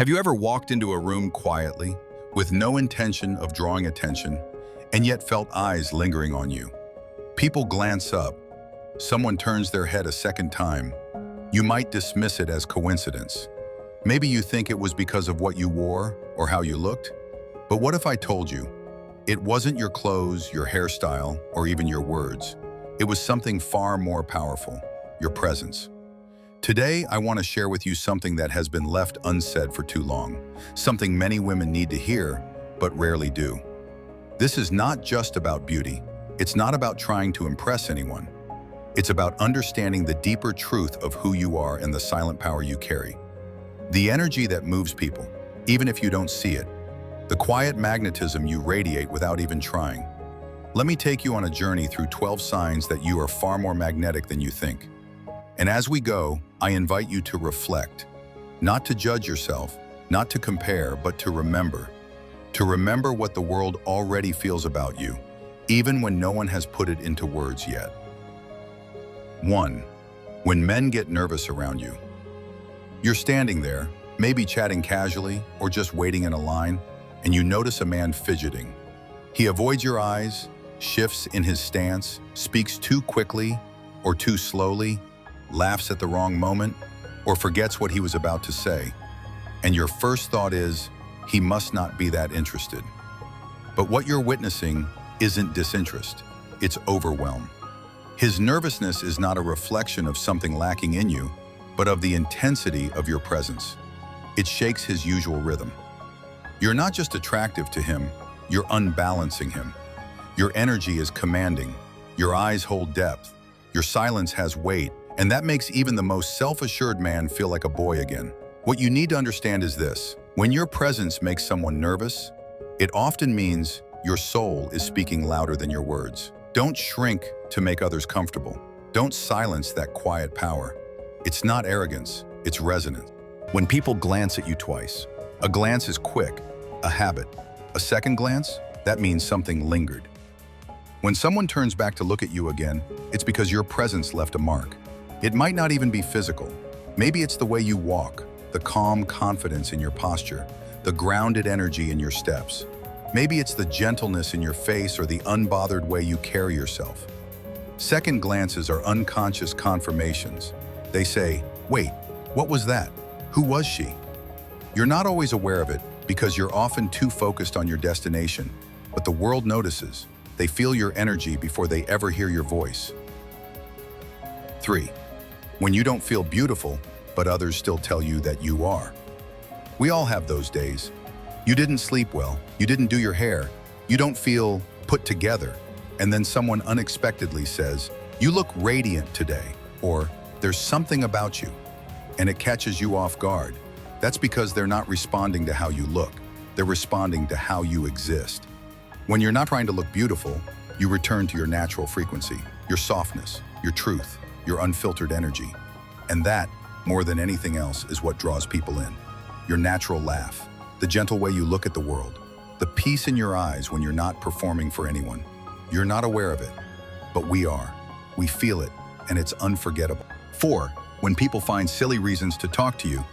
Have you ever walked into a room quietly, with no intention of drawing attention, and yet felt eyes lingering on you? People glance up. Someone turns their head a second time. You might dismiss it as coincidence. Maybe you think it was because of what you wore or how you looked. But what if I told you, it wasn't your clothes, your hairstyle, or even your words. It was something far more powerful, your presence. Today, I want to share with you something that has been left unsaid for too long, something many women need to hear, but rarely do. This is not just about beauty. It's not about trying to impress anyone. It's about understanding the deeper truth of who you are and the silent power you carry. The energy that moves people, even if you don't see it. The quiet magnetism you radiate without even trying. Let me take you on a journey through 12 signs that you are far more magnetic than you think. And as we go, I invite you to reflect, not to judge yourself, not to compare, but to remember. To remember what the world already feels about you, even when no one has put it into words yet. 1. When men get nervous around you. You're standing there, maybe chatting casually or just waiting in a line, and you notice a man fidgeting. He avoids your eyes, shifts in his stance, speaks too quickly or too slowly, laughs at the wrong moment, or forgets what he was about to say. And your first thought is, he must not be that interested. But what you're witnessing isn't disinterest, it's overwhelm. His nervousness is not a reflection of something lacking in you, but of the intensity of your presence. It shakes his usual rhythm. You're not just attractive to him, you're unbalancing him. Your energy is commanding, your eyes hold depth, your silence has weight, and that makes even the most self-assured man feel like a boy again. What you need to understand is this: when your presence makes someone nervous, it often means your soul is speaking louder than your words. Don't shrink to make others comfortable. Don't silence that quiet power. It's not arrogance, it's resonance. When people glance at you twice, a glance is quick, a habit. A second glance, that means something lingered. When someone turns back to look at you again, it's because your presence left a mark. It might not even be physical. Maybe it's the way you walk, the calm confidence in your posture, the grounded energy in your steps. Maybe it's the gentleness in your face or the unbothered way you carry yourself. Second glances are unconscious confirmations. They say, wait, what was that? Who was she? You're not always aware of it because you're often too focused on your destination, but the world notices. They feel your energy before they ever hear your voice. 3. When you don't feel beautiful, but others still tell you that you are. We all have those days. You didn't sleep well, you didn't do your hair, you don't feel put together, and then someone unexpectedly says, "You look radiant today," or "There's something about you," and it catches you off guard. That's because they're not responding to how you look, they're responding to how you exist. When you're not trying to look beautiful, you return to your natural frequency, your softness, your truth, your unfiltered energy. And that, more than anything else, is what draws people in. Your natural laugh, the gentle way you look at the world, the peace in your eyes when you're not performing for anyone. You're not aware of it, but we are. We feel it, and it's unforgettable. 4. When people find silly reasons to talk to you.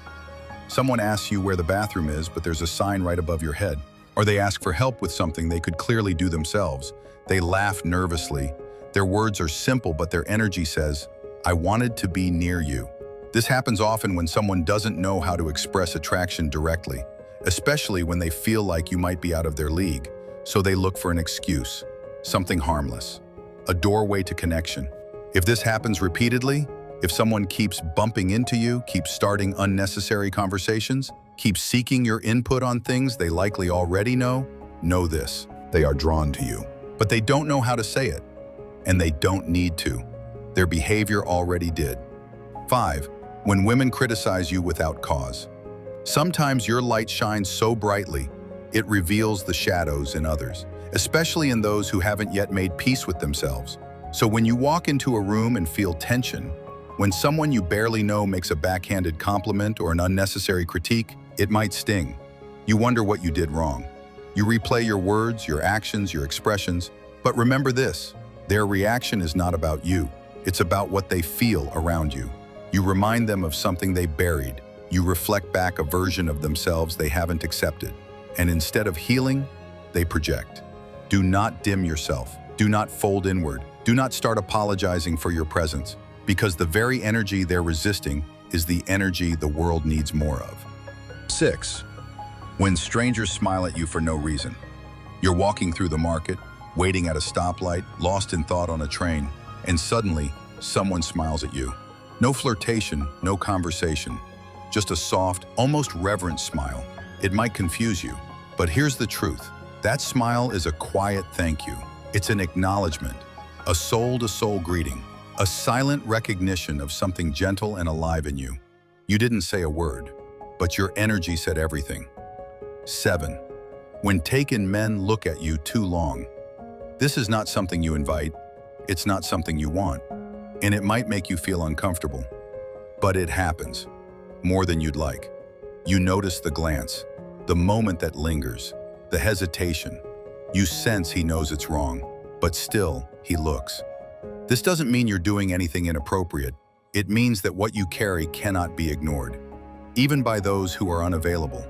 Someone asks you where the bathroom is, but there's a sign right above your head. Or they ask for help with something they could clearly do themselves. They laugh nervously. Their words are simple, but their energy says, "I wanted to be near you." This happens often when someone doesn't know how to express attraction directly, especially when they feel like you might be out of their league. So they look for an excuse, something harmless, a doorway to connection. If this happens repeatedly, if someone keeps bumping into you, keeps starting unnecessary conversations, keeps seeking your input on things they likely already know this: they are drawn to you. But they don't know how to say it, and they don't need to. Their behavior already did. 5. When women criticize you without cause. Sometimes your light shines so brightly, it reveals the shadows in others, especially in those who haven't yet made peace with themselves. So when you walk into a room and feel tension, when someone you barely know makes a backhanded compliment or an unnecessary critique, it might sting. You wonder what you did wrong. You replay your words, your actions, your expressions, but remember this: their reaction is not about you. It's about what they feel around you. You remind them of something they buried, You reflect back a version of themselves they haven't accepted. And instead of healing, they project. Do not dim yourself. Do not fold inward. Do not start apologizing for your presence, because the very energy they're resisting is the energy the world needs more of. 6. When strangers smile at you for no reason. You're walking through the market, waiting at a stoplight, lost in thought on a train, and suddenly, someone smiles at you. No flirtation, no conversation, just a soft, almost reverent smile. It might confuse you, but here's the truth. That smile is a quiet thank you. It's an acknowledgement, a soul-to-soul greeting, a silent recognition of something gentle and alive in you. You didn't say a word, but your energy said everything. 7. When taken men look at you too long. This is not something you invite. It's not something you want. And it might make you feel uncomfortable. But it happens, more than you'd like. You notice the glance, the moment that lingers, the hesitation. You sense he knows it's wrong, but still, he looks. This doesn't mean you're doing anything inappropriate. It means that what you carry cannot be ignored, even by those who are unavailable.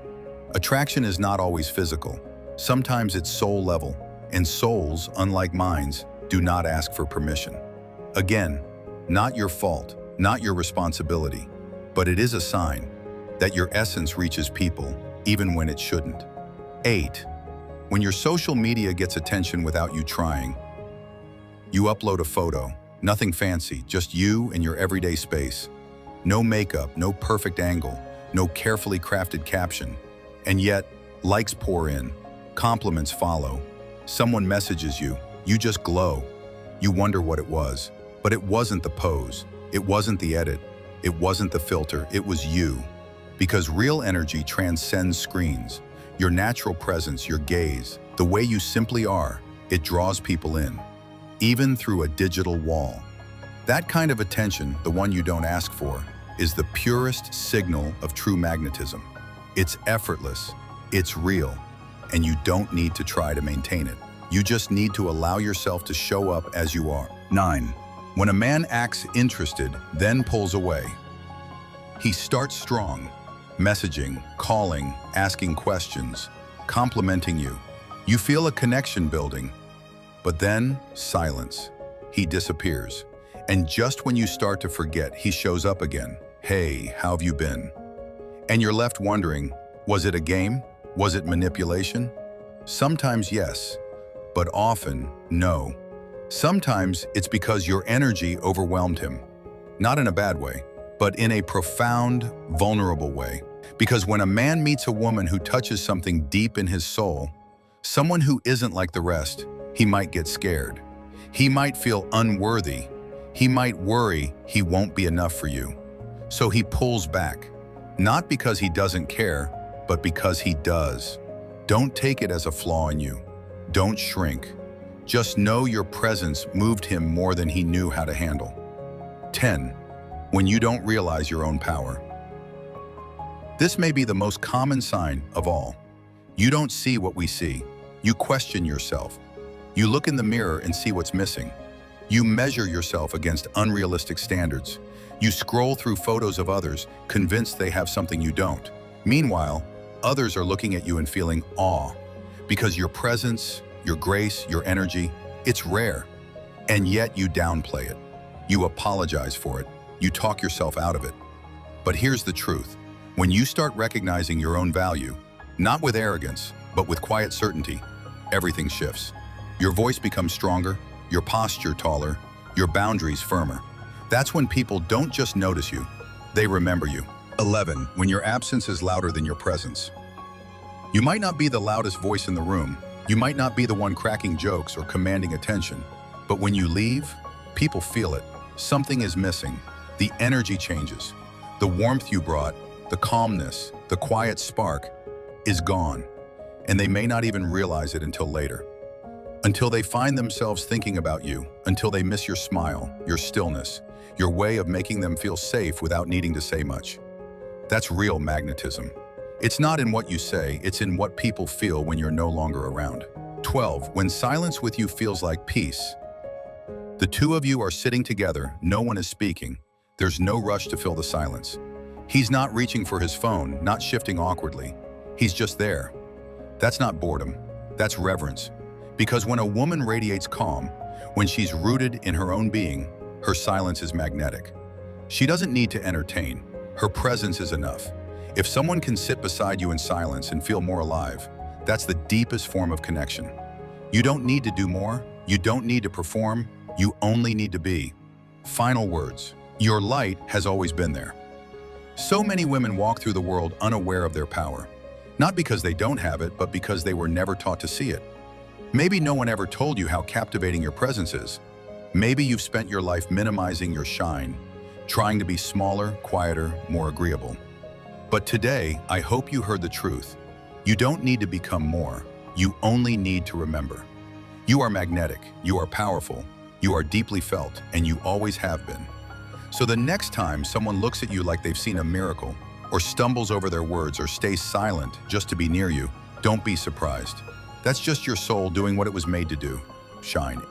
Attraction is not always physical. Sometimes it's soul level, and souls, unlike minds, do not ask for permission. Again, not your fault, not your responsibility, but it is a sign that your essence reaches people, even when it shouldn't. 8. When your social media gets attention without you trying. You upload a photo, nothing fancy, just you and your everyday space. No makeup, no perfect angle, no carefully crafted caption. And yet, likes pour in, compliments follow. Someone messages you, you just glow. You wonder what it was, but it wasn't the pose, it wasn't the edit, it wasn't the filter, it was you. Because real energy transcends screens. Your natural presence, your gaze, the way you simply are, it draws people in, even through a digital wall. That kind of attention, the one you don't ask for, is the purest signal of true magnetism. It's effortless, it's real, and you don't need to try to maintain it. You just need to allow yourself to show up as you are. 9. When a man acts interested, then pulls away. He starts strong, messaging, calling, asking questions, complimenting you. You feel a connection building, but then silence. He disappears. And just when you start to forget, he shows up again. Hey, how have you been? And you're left wondering, was it a game? Was it manipulation? Sometimes yes, but often no. Sometimes it's because your energy overwhelmed him. Not in a bad way, but in a profound, vulnerable way. Because when a man meets a woman who touches something deep in his soul, someone who isn't like the rest, he might get scared. He might feel unworthy. He might worry he won't be enough for you. So he pulls back, not because he doesn't care, but because he does. Don't take it as a flaw in you. Don't shrink. Just know your presence moved him more than he knew how to handle. 10. When you don't realize your own power. This may be the most common sign of all. You don't see what we see. You question yourself. You look in the mirror and see what's missing. You measure yourself against unrealistic standards. You scroll through photos of others, convinced they have something you don't. Meanwhile, others are looking at you and feeling awe, because your presence, your grace, your energy, it's rare. And yet you downplay it. You apologize for it. You talk yourself out of it. But here's the truth. When you start recognizing your own value, not with arrogance, but with quiet certainty, everything shifts. Your voice becomes stronger, your posture taller, your boundaries firmer. That's when people don't just notice you, they remember you. 11. When your absence is louder than your presence. You might not be the loudest voice in the room. You might not be the one cracking jokes or commanding attention. But when you leave, people feel it. Something is missing. The energy changes. The warmth you brought, the calmness, the quiet spark is gone. And they may not even realize it until later. Until they find themselves thinking about you, until they miss your smile, your stillness, your way of making them feel safe without needing to say much. That's real magnetism. It's not in what you say, it's in what people feel when you're no longer around. 12. When silence with you feels like peace. The two of you are sitting together, no one is speaking. There's no rush to fill the silence. He's not reaching for his phone, not shifting awkwardly. He's just there. That's not boredom. That's reverence. Because when a woman radiates calm, when she's rooted in her own being, her silence is magnetic. She doesn't need to entertain. Her presence is enough. If someone can sit beside you in silence and feel more alive, that's the deepest form of connection. You don't need to do more. You don't need to perform. You only need to be. Final words. Your light has always been there. So many women walk through the world unaware of their power. Not because they don't have it, but because they were never taught to see it. Maybe no one ever told you how captivating your presence is. Maybe you've spent your life minimizing your shine, trying to be smaller, quieter, more agreeable. But today, I hope you heard the truth. You don't need to become more. You only need to remember. You are magnetic, you are powerful, you are deeply felt, and you always have been. So the next time someone looks at you like they've seen a miracle, or stumbles over their words, or stays silent just to be near you, don't be surprised. That's just your soul doing what it was made to do. Shine.